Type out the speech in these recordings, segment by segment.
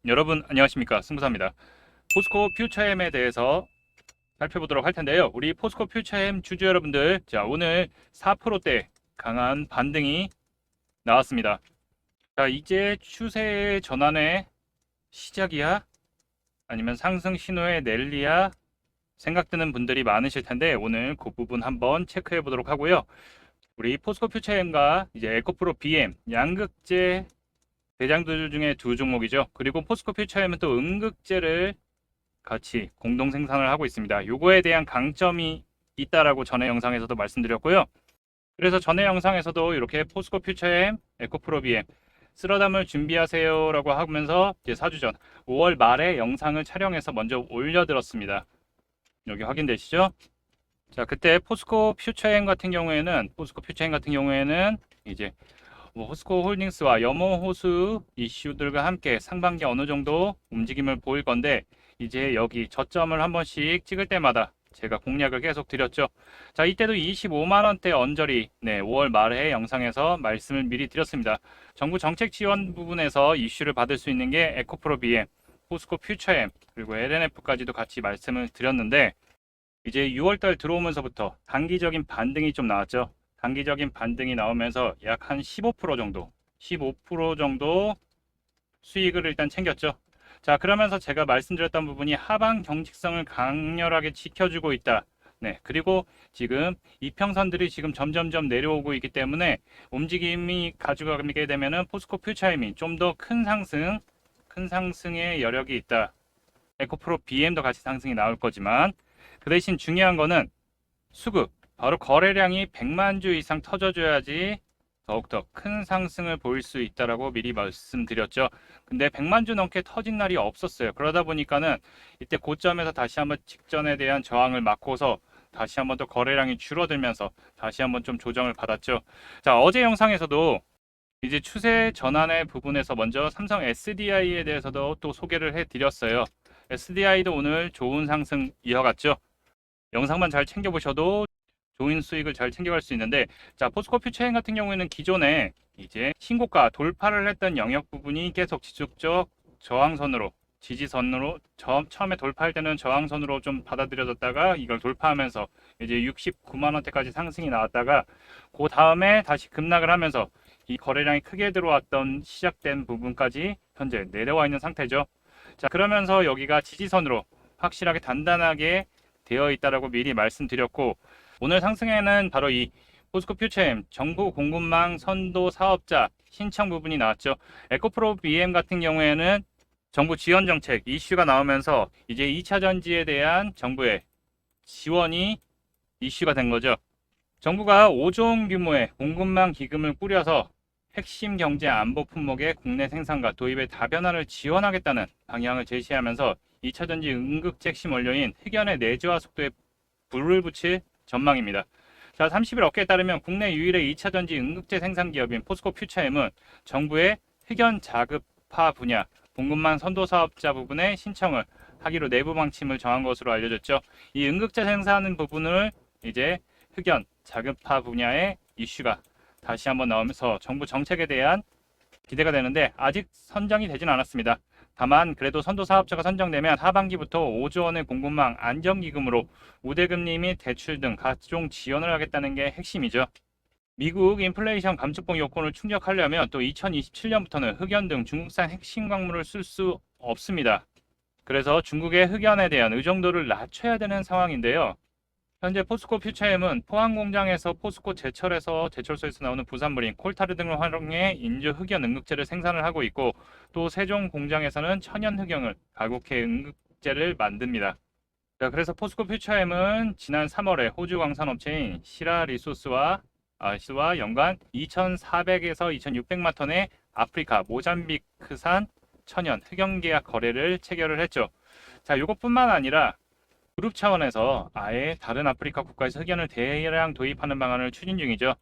여러분 안녕하십니까, 승부사입니다. 포스코 퓨처엠에 대해서 살펴보도록 할 텐데요. 우리 포스코 퓨처엠 주주 여러분들, 자, 오늘 4%대 강한 반등이 나왔습니다. 자, 이제 추세의 전환의 시작이야? 아니면 상승 신호의 랠리야? 생각드는 분들이 많으실 텐데 오늘 그 부분 한번 체크해 보도록 하고요. 우리 포스코 퓨처엠과 이제 에코프로 BM 양극재 대장들 중에 두 종목이죠. 그리고 포스코 퓨처엠은 또 음극재를 같이 공동 생산을 하고 있습니다. 요거에 대한 강점이 있다라고 전에 영상에서도 말씀드렸고요. 그래서 전에 영상에서도 이렇게 포스코 퓨처엠, 에코프로 BM 쓸어담을 준비하세요라고 하면서 이제 4주 전 5월 말에 영상을 촬영해서 먼저 올려드렸습니다. 여기 확인되시죠? 자, 그때 포스코 퓨처엠 같은 경우에는 이제 포스코 홀딩스와 염호호수 이슈들과 함께 상반기 어느 정도 움직임을 보일 건데, 이제 여기 저점을 한 번씩 찍을 때마다 제가 공략을 계속 드렸죠. 자, 이때도 25만원대 언저리, 5월 말에 영상에서 말씀을 미리 드렸습니다. 정부 정책 지원 부분에서 이슈를 받을 수 있는 게 에코프로 BM, 포스코 퓨처엠, 그리고 LNF까지도 같이 말씀을 드렸는데, 이제 6월달 들어오면서부터 단기적인 반등이 좀 나왔죠. 단기적인 반등이 나오면서 약 한 15% 정도 수익을 일단 챙겼죠. 자, 그러면서 제가 말씀드렸던 부분이 하방 경직성을 강렬하게 지켜주고 있다. 네, 그리고 지금 이평선들이 지금 점점점 내려오고 있기 때문에 움직임이 가져가게 되면은 포스코 퓨처엠이 좀 더 큰 상승의 여력이 있다. 에코프로 BM도 같이 상승이 나올 거지만, 그 대신 중요한 거는 수급, 바로 거래량이 100만 주 이상 터져줘야지 더욱더 큰 상승을 보일 수 있다라고 미리 말씀드렸죠. 근데 100만 주 넘게 터진 날이 없었어요. 그러다 보니까는 이때 고점에서 다시 한번 직전에 대한 저항을 맞고서 다시 한번 또 거래량이 줄어들면서 다시 한번 좀 조정을 받았죠. 자, 어제 영상에서도 이제 추세 전환의 부분에서 먼저 삼성 SDI에 대해서도 또 소개를 해드렸어요. SDI도 오늘 좋은 상승 이어갔죠. 영상만 잘 챙겨보셔도 좋은 수익을 잘 챙겨갈 수 있는데, 자, 포스코 퓨처엠 같은 경우에는 기존에 이제 신고가 돌파를 했던 영역 부분이 계속 지속적 저항선으로, 지지선으로, 처음에 돌파할 때는 저항선으로 좀 받아들여졌다가 이걸 돌파하면서 이제 69만 원대까지 상승이 나왔다가, 그 다음에 다시 급락을 하면서 이 거래량이 크게 들어왔던 시작된 부분까지 현재 내려와 있는 상태죠. 자, 그러면서 여기가 지지선으로 확실하게 단단하게 되어 있다라고 미리 말씀드렸고, 오늘 상승에는 바로 이 포스코 퓨처엠 정부 공급망 선도 사업자 신청 부분이 나왔죠. 에코프로 BM 같은 경우에는 정부 지원 정책 이슈가 나오면서 이제 2차 전지에 대한 정부의 지원이 이슈가 된 거죠. 정부가 5조 원 규모의 공급망 기금을 꾸려서 핵심 경제 안보 품목의 국내 생산과 도입의 다변화를 지원하겠다는 방향을 제시하면서 2차 전지 응급제 핵심 원료인 흑연의 내재화 속도에 불을 붙일 전망입니다. 자, 30일 업계에 따르면 국내 유일의 2차 전지 응급제 생산 기업인 포스코 퓨처엠은 정부의 흑연 자급화 분야 공급망 선도 사업자 부분에 신청을 하기로 내부 방침을 정한 것으로 알려졌죠. 이 응급제 생산하는 부분을 이제 흑연 자급화 분야의 이슈가 다시 한번 나오면서 정부 정책에 대한 기대가 되는데, 아직 선정이 되진 않았습니다. 다만 그래도 선도 사업자가 선정되면 하반기부터 5조 원의 공급망 안정기금으로 우대금리 및 대출 등 각종 지원을 하겠다는 게 핵심이죠. 미국 인플레이션 감축법 요건을 충족하려면 또 2027년부터는 흑연 등 중국산 핵심 광물을 쓸 수 없습니다. 그래서 중국의 흑연에 대한 의존도를 낮춰야 되는 상황인데요. 현재 포스코 퓨처엠은 포항 공장에서 포스코 제철소에서 나오는 부산물인 콜타르 등을 활용해 인조 흑연 응급제를 생산을 하고 있고, 또 세종 공장에서는 천연 흑연을 가공해 응급제를 만듭니다. 자, 그래서 포스코 퓨처엠은 지난 3월에 호주 광산업체인 시라 리소스와 연간 2,400에서 2,600만 톤의 아프리카 모잠비크산 천연 흑연 계약 거래를 체결을 했죠. 자, 이것뿐만 아니라 그룹 차원에서 아예 다른 아프리카 국가에서 흑연을 대량 도입하는 방안을 추진 중이죠.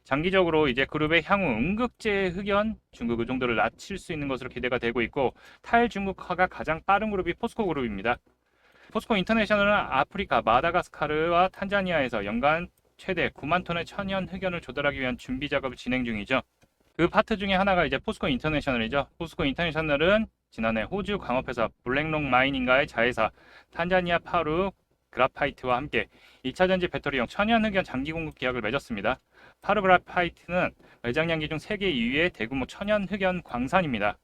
장기적으로 이제 그룹의 향후 응급제 흑연 중국 의존도를 낮출 수 있는 것으로 기대가 되고 있고, 탈중국화가 가장 빠른 그룹이 포스코 그룹입니다. 포스코 인터내셔널은 아프리카 마다가스카르와 탄자니아에서 연간 최대 9만 톤의 천연 흑연을 조달하기 위한 준비 작업을 진행 중이죠. 그 파트 중에 하나가 이제 포스코 인터내셔널이죠. 포스코 인터내셔널은 지난해 호주 광업회사 블랙록 마이닝과의 자회사 탄자니아 파루 그라파이트와 함께 2차전지 배터리용 천연흑연 장기 공급 계약을 맺었습니다. 파루 그라파이트는 매장량기 중 세계 2위의 대규모 천연흑연 광산입니다.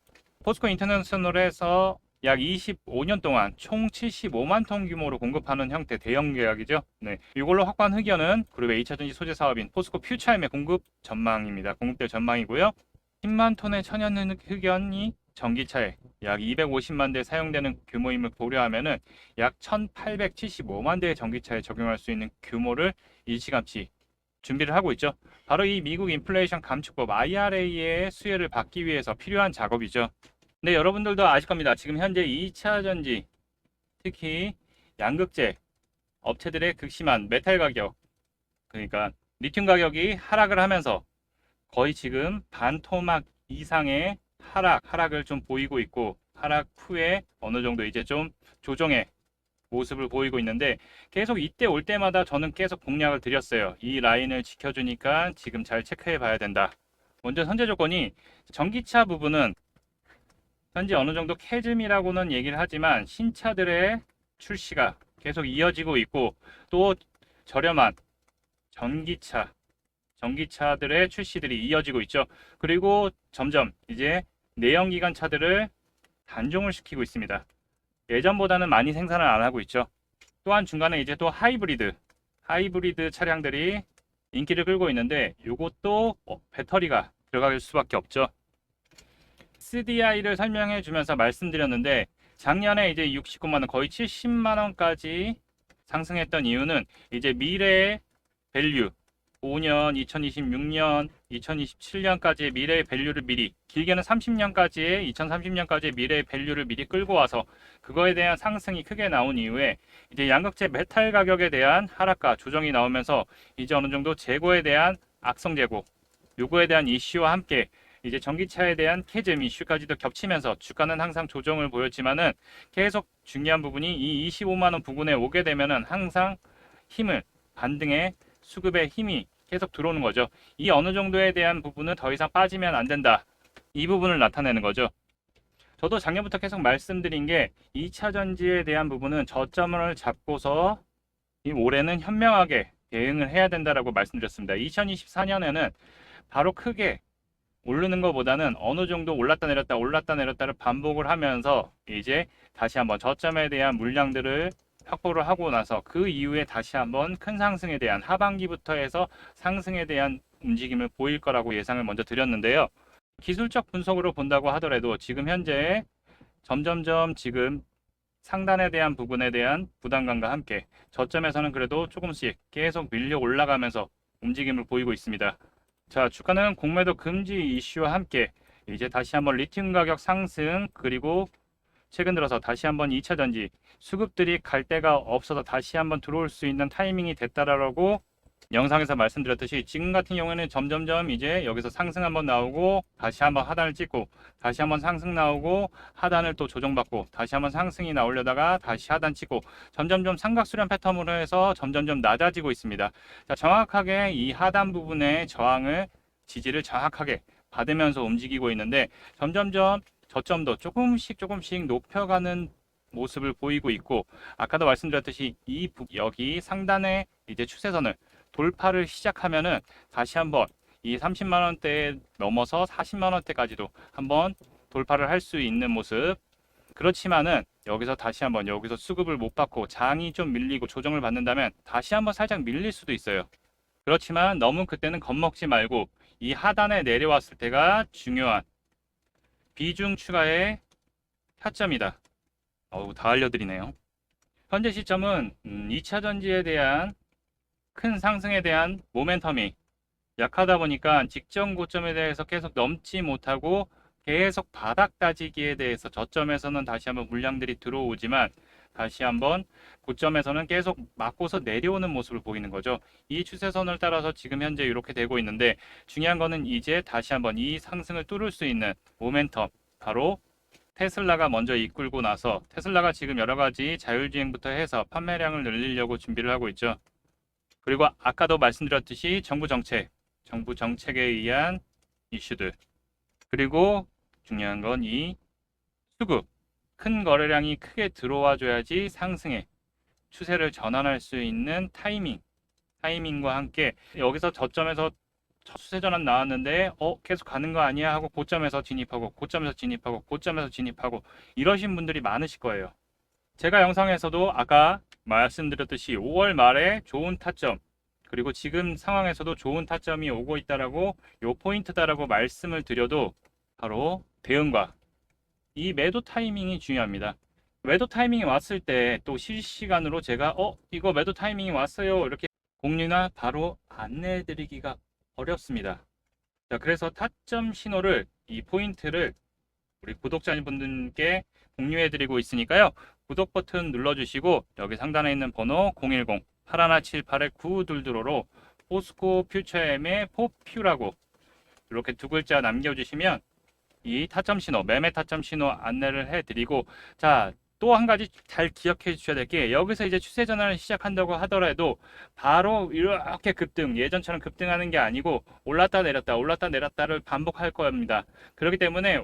포스코 인터내셔널에서 약 25년 동안 총 75만 톤 규모로 공급하는 형태 대형 계약이죠. 네, 이걸로 확보한 흑연은 그룹의 2차전지 소재 사업인 포스코 퓨처엠의 공급 전망입니다. 공급될 전망이고요. 10만 톤의 천연 흑연이 전기차에 약 250만 대 사용되는 규모임을 고려하면은 약 1,875만 대의 전기차에 적용할 수 있는 규모를 일찌감치 준비를 하고 있죠. 바로 이 미국 인플레이션 감축법 IRA의 수혜를 받기 위해서 필요한 작업이죠. 네, 여러분들도 아실 겁니다. 지금 현재 2차 전지, 특히 양극재 업체들의 극심한 메탈 가격, 그러니까 리튬 가격이 하락을 하면서 거의 지금 반토막 이상의 하락을 좀 보이고 있고, 하락 후에 어느 정도 이제 좀 조정의 모습을 보이고 있는데, 계속 이때 올 때마다 저는 계속 공략을 드렸어요. 이 라인을 지켜주니까 지금 잘 체크해 봐야 된다. 먼저 선제 조건이 전기차 부분은 현재 어느 정도 캐즘이라고는 얘기를 하지만 신차들의 출시가 계속 이어지고 있고, 또 저렴한 전기차들의 출시들이 이어지고 있죠. 그리고 점점 이제 내연기관 차들을 단종을 시키고 있습니다. 예전보다는 많이 생산을 안 하고 있죠. 또한 중간에 이제 또 하이브리드 차량들이 인기를 끌고 있는데, 이것도 배터리가 들어갈 수밖에 없죠. SDI를 설명해 주면서 말씀드렸는데, 작년에 이제 69만 원, 거의 70만 원까지 상승했던 이유는 이제 미래의 밸류, 5년, 2026년, 2027년까지의 미래의 밸류를 미리, 길게는 30년까지의 2030년까지의 미래의 밸류를 미리 끌고 와서 그거에 대한 상승이 크게 나온 이후에 이제 양극재 메탈 가격에 대한 하락과 조정이 나오면서 이제 어느 정도 재고에 대한 악성 재고, 요거에 대한 이슈와 함께 이제 전기차에 대한 캐즘 이슈까지도 겹치면서 주가는 항상 조정을 보였지만은, 계속 중요한 부분이 이 25만 원 부근에 오게 되면은 항상 힘을, 반등의 수급의 힘이 계속 들어오는 거죠. 이 어느 정도에 대한 부분은 더 이상 빠지면 안 된다. 이 부분을 나타내는 거죠. 저도 작년부터 계속 말씀드린 게 2차 전지에 대한 부분은 저점을 잡고서 이 올해는 현명하게 대응을 해야 된다라고 말씀드렸습니다. 2024년에는 바로 크게 오르는 것보다는 어느 정도 올랐다 내렸다를 반복을 하면서 이제 다시 한번 저점에 대한 물량들을 확보를 하고 나서 그 이후에 다시 한번 큰 상승에 대한, 하반기부터 해서 상승에 대한 움직임을 보일 거라고 예상을 먼저 드렸는데요. 기술적 분석으로 본다고 하더라도 지금 현재 점점점 지금 상단에 대한 부분에 대한 부담감과 함께 저점에서는 그래도 조금씩 계속 밀려 올라가면서 움직임을 보이고 있습니다. 자, 주가는 공매도 금지 이슈와 함께 이제 다시 한번 리튬 가격 상승, 그리고 최근 들어서 다시 한번 2차 전지 수급들이 갈 데가 없어서 다시 한번 들어올 수 있는 타이밍이 됐다라고 영상에서 말씀드렸듯이, 지금 같은 경우에는 점점점 이제 여기서 상승 한번 나오고 다시 한번 하단을 찍고 다시 한번 상승 나오고 하단을 또 조정받고 다시 한번 상승이 나오려다가 다시 하단 찍고 점점점 삼각수렴 패턴으로 해서 점점점 낮아지고 있습니다. 자, 정확하게 이 하단 부분의 저항을, 지지를 정확하게 받으면서 움직이고 있는데, 점점점 저점도 조금씩 높여가는 모습을 보이고 있고, 아까도 말씀드렸듯이 여기 상단에 이제 추세선을 돌파를 시작하면은 다시 한번 이 30만 원대 넘어서 40만 원대까지도 한번 돌파를 할 수 있는 모습. 그렇지만은 여기서 다시 한번 여기서 수급을 못 받고 장이 좀 밀리고 조정을 받는다면 다시 한번 살짝 밀릴 수도 있어요. 그렇지만 너무 그때는 겁먹지 말고 이 하단에 내려왔을 때가 중요한 비중 추가의 타점이다. 다 알려드리네요. 현재 시점은 2차 전지에 대한 큰 상승에 대한 모멘텀이 약하다 보니까 직전 고점에 대해서 계속 넘지 못하고 계속 바닥 다지기에 대해서 저점에서는 다시 한번 물량들이 들어오지만 다시 한번 고점에서는 계속 맞고서 내려오는 모습을 보이는 거죠. 이 추세선을 따라서 지금 현재 이렇게 되고 있는데, 중요한 거는 이제 다시 한번 이 상승을 뚫을 수 있는 모멘텀, 바로 테슬라가 먼저 이끌고 나서, 테슬라가 지금 여러 가지 자율주행부터 해서 판매량을 늘리려고 준비를 하고 있죠. 그리고 아까도 말씀드렸듯이 정부 정책에 의한 이슈들, 그리고 중요한 건 이 수급, 큰 거래량이 크게 들어와 줘야지 상승의 추세를 전환할 수 있는 타이밍과 함께 여기서 저점에서 추세 전환 나왔는데 계속 가는 거 아니야 하고 고점에서 진입하고 고점에서 진입하고 고점에서 진입하고 이러신 분들이 많으실 거예요. 제가 영상에서도 아까 말씀드렸듯이 5월 말에 좋은 타점 그리고 지금 상황에서도 좋은 타점이 오고 있다라고 요 포인트다라고 말씀을 드려도 바로 대응과 이 매도 타이밍이 중요합니다. 매도 타이밍이 왔을 때 또 실시간으로 제가 이거 매도 타이밍이 왔어요 이렇게 공유나 바로 안내해 드리기가 어렵습니다. 자, 그래서 타점 신호를 이 포인트를 우리 구독자분들께 공유해 드리고 있으니까요. 구독 버튼 눌러주시고 여기 상단에 있는 번호 010-8178-9222로 포스코 퓨처엠의 포퓨라고 이렇게 두 글자 남겨주시면 이 타점 신호, 매매 타점 신호 안내를 해드리고, 자, 또 한 가지 잘 기억해 주셔야 될 게 여기서 이제 추세 전환을 시작한다고 하더라도 바로 이렇게 급등, 예전처럼 급등하는 게 아니고 올랐다 내렸다 올랐다 내렸다를 반복할 겁니다. 그렇기 때문에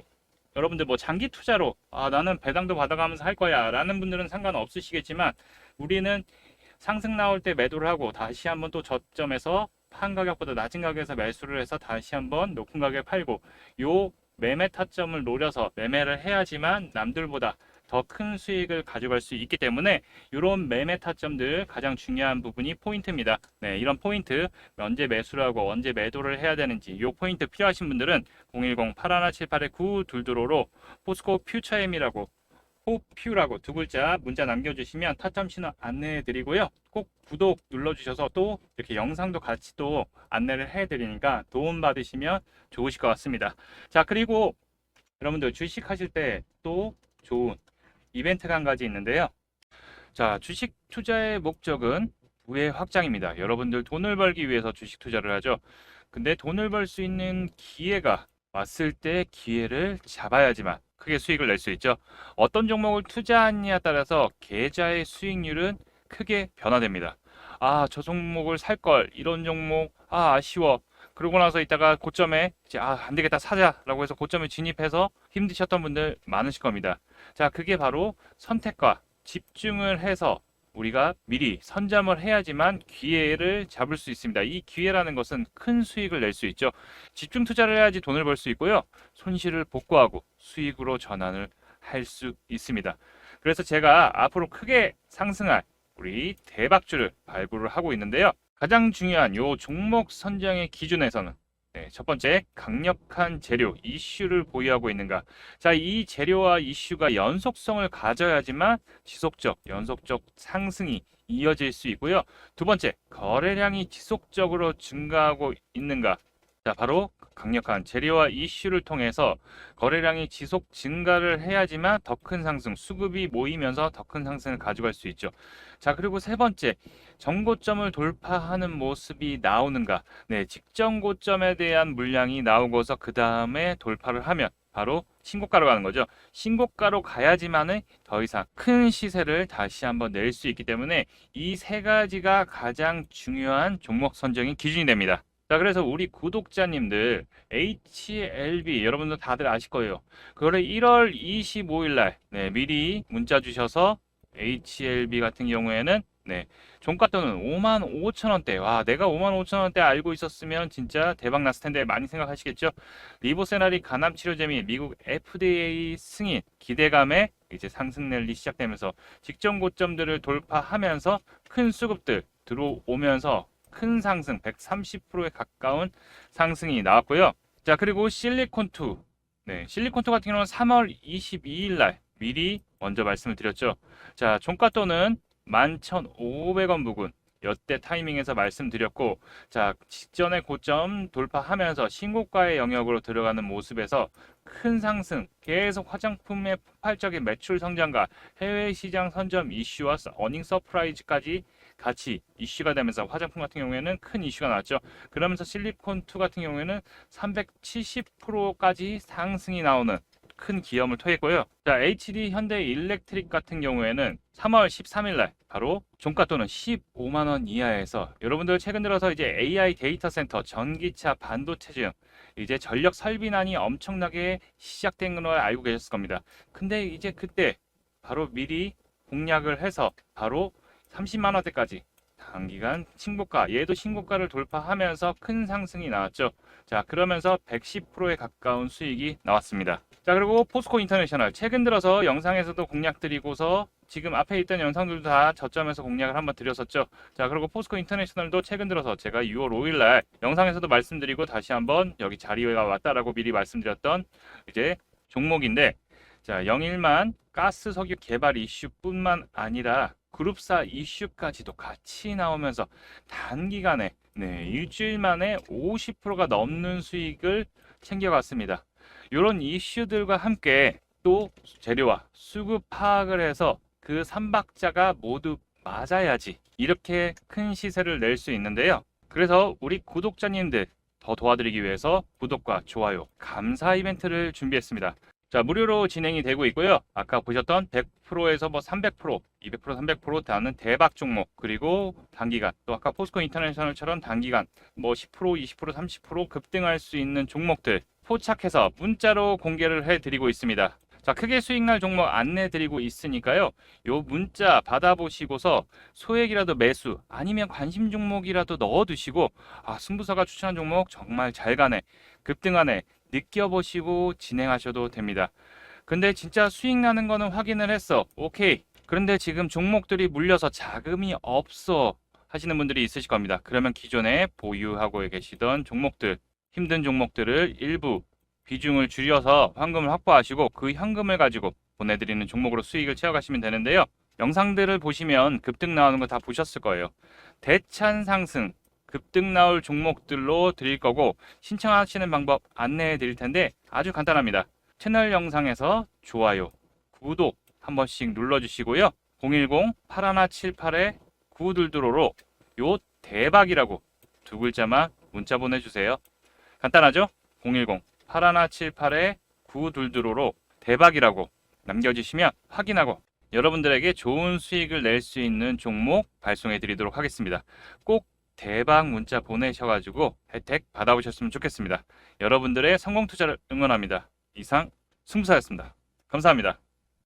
여러분들 뭐 장기 투자로 나는 배당도 받아가면서 할 거야 라는 분들은 상관없으시겠지만 우리는 상승 나올 때 매도를 하고 다시 한번 또 저점에서 판 가격보다 낮은 가격에서 매수를 해서 다시 한번 높은 가격에 팔고 요 매매 타점을 노려서 매매를 해야지만 남들보다 더 큰 수익을 가져갈 수 있기 때문에 이런 매매 타점들 가장 중요한 부분이 포인트입니다. 네, 이런 포인트 언제 매수를 하고 언제 매도를 해야 되는지 이 포인트 필요하신 분들은 010-8178-9222로 포스코 퓨처엠이라고 포퓨라고 두 글자 문자 남겨주시면 타점 신호 안내해 드리고요. 꼭 구독 눌러주셔서 또 이렇게 영상도 같이 또 안내를 해 드리니까 도움 받으시면 좋으실 것 같습니다. 자, 그리고 여러분들 주식 하실 때 또 좋은 이벤트가 한 가지 있는데요. 자, 주식 투자의 목적은 부의 확장입니다. 여러분들 돈을 벌기 위해서 주식 투자를 하죠. 근데 돈을 벌 수 있는 기회가 왔을 때 기회를 잡아야지만 크게 수익을 낼 수 있죠. 어떤 종목을 투자하느냐에 따라서 계좌의 수익률은 크게 변화됩니다. 저 종목을 살 걸, 이런 종목, 아쉬워. 그러고 나서 이따가 고점에 이제 안 되겠다 사자라고 해서 고점에 진입해서 힘드셨던 분들 많으실 겁니다. 자, 그게 바로 선택과 집중을 해서 우리가 미리 선점을 해야지만 기회를 잡을 수 있습니다. 이 기회라는 것은 큰 수익을 낼 수 있죠. 집중 투자를 해야지 돈을 벌 수 있고요. 손실을 복구하고 수익으로 전환을 할 수 있습니다. 그래서 제가 앞으로 크게 상승할 우리 대박주를 발굴을 하고 있는데요. 가장 중요한 요 종목 선정의 기준에서는 첫 번째, 강력한 재료, 이슈를 보유하고 있는가. 자, 이 재료와 이슈가 연속성을 가져야지만 연속적 상승이 이어질 수 있고요. 두 번째, 거래량이 지속적으로 증가하고 있는가. 자, 바로 강력한 재료와 이슈를 통해서 거래량이 지속 증가를 해야지만 더 큰 상승, 수급이 모이면서 더 큰 상승을 가져갈 수 있죠. 자, 그리고 세 번째, 정고점을 돌파하는 모습이 나오는가. 네, 직전 고점에 대한 물량이 나오고서 그 다음에 돌파를 하면 바로 신고가로 가는 거죠. 신고가로 가야지만은 더 이상 큰 시세를 다시 한번 낼 수 있기 때문에 이 세 가지가 가장 중요한 종목 선정의 기준이 됩니다. 자, 그래서 우리 구독자님들 HLB 여러분들 다들 아실 거예요. 그거를 1월 25일 날 미리 문자 주셔서 HLB 같은 경우에는 종가또는 55,000원대. 와, 내가 55,000원대 알고 있었으면 진짜 대박 났을 텐데 많이 생각하시겠죠? 리보세라리 간암 치료제 및 미국 FDA 승인 기대감에 이제 상승 랠리 시작되면서 직전 고점들을 돌파하면서 큰 수급들 들어오면서 큰 상승 130%에 가까운 상승이 나왔고요. 자, 그리고 실리콘2 실리콘2 같은 경우는 3월 22일 날 미리 먼저 말씀을 드렸죠. 자, 종가또는 11,500원 부근 여태 타이밍에서 말씀드렸고, 자, 직전의 고점 돌파하면서 신고가의 영역으로 들어가는 모습에서 큰 상승, 계속 화장품의 폭발적인 매출 성장과 해외 시장 선점 이슈와 어닝 서프라이즈까지 같이 이슈가 되면서 화장품 같은 경우에는 큰 이슈가 나왔죠. 그러면서 실리콘2 같은 경우에는 370%까지 상승이 나오는 큰 기염을 토했고요. 자, HD 현대 일렉트릭 같은 경우에는 3월 13일 날 바로 종가 또는 15만 원 이하에서 여러분들 최근 들어서 이제 AI 데이터 센터, 전기차, 반도체 중 이제 전력 설비난이 엄청나게 시작된 걸 알고 계셨을 겁니다. 근데 이제 그때 바로 미리 공략을 해서 바로 30만 원대까지 단기간 신고가, 얘도 신고가를 돌파하면서 큰 상승이 나왔죠. 자, 그러면서 110%에 가까운 수익이 나왔습니다. 자, 그리고 포스코 인터내셔널 최근 들어서 영상에서도 공략 드리고서 지금 앞에 있던 영상들도 다 저점에서 공략을 한번 드렸었죠. 자, 그리고 포스코 인터내셔널도 최근 들어서 제가 6월 5일 날 영상에서도 말씀드리고 다시 한번 여기 자리가 왔다라고 미리 말씀드렸던 이제 종목인데, 자, 영일만 가스 석유 개발 이슈뿐만 아니라 그룹사 이슈까지도 같이 나오면서 단기간에 일주일 만에 50%가 넘는 수익을 챙겨갔습니다. 이런 이슈들과 함께 또 재료와 수급 파악을 해서 그 삼박자가 모두 맞아야지 이렇게 큰 시세를 낼 수 있는데요. 그래서 우리 구독자님들 더 도와드리기 위해서 구독과 좋아요, 감사 이벤트를 준비했습니다. 자, 무료로 진행이 되고 있고요. 아까 보셨던 100%에서 뭐 300%, 200%, 300% 다는 대박 종목, 그리고 단기간, 또 아까 포스코 인터내셔널처럼 단기간 뭐 10%, 20%, 30% 급등할 수 있는 종목들 포착해서 문자로 공개를 해드리고 있습니다. 자, 크게 수익날 종목 안내드리고 있으니까요. 요 문자 받아보시고서 소액이라도 매수, 아니면 관심 종목이라도 넣어두시고, 아, 승부사가 추천한 종목 정말 잘 가네, 급등하네, 느껴보시고 진행하셔도 됩니다. 근데 진짜 수익 나는 거는 확인을 했어. 오케이. 그런데 지금 종목들이 물려서 자금이 없어 하시는 분들이 있으실 겁니다. 그러면 기존에 보유하고 계시던 종목들, 힘든 종목들을 일부 비중을 줄여서 현금을 확보하시고 그 현금을 가지고 보내드리는 종목으로 수익을 채워가시면 되는데요. 영상들을 보시면 급등 나오는 거 다 보셨을 거예요. 대찬 상승, 급등 나올 종목들로 드릴 거고, 신청하시는 방법 안내해 드릴 텐데 아주 간단합니다. 채널 영상에서 좋아요, 구독 한 번씩 눌러주시고요. 010-8178-9222로 요 대박이라고 두 글자만 문자 보내주세요. 간단하죠? 010-8178-9222로 대박이라고 남겨주시면 확인하고 여러분들에게 좋은 수익을 낼 수 있는 종목 발송해 드리도록 하겠습니다. 꼭 대박 문자 보내셔가지고 혜택 받아보셨으면 좋겠습니다. 여러분들의 성공 투자를 응원합니다. 이상 승부사였습니다. 감사합니다.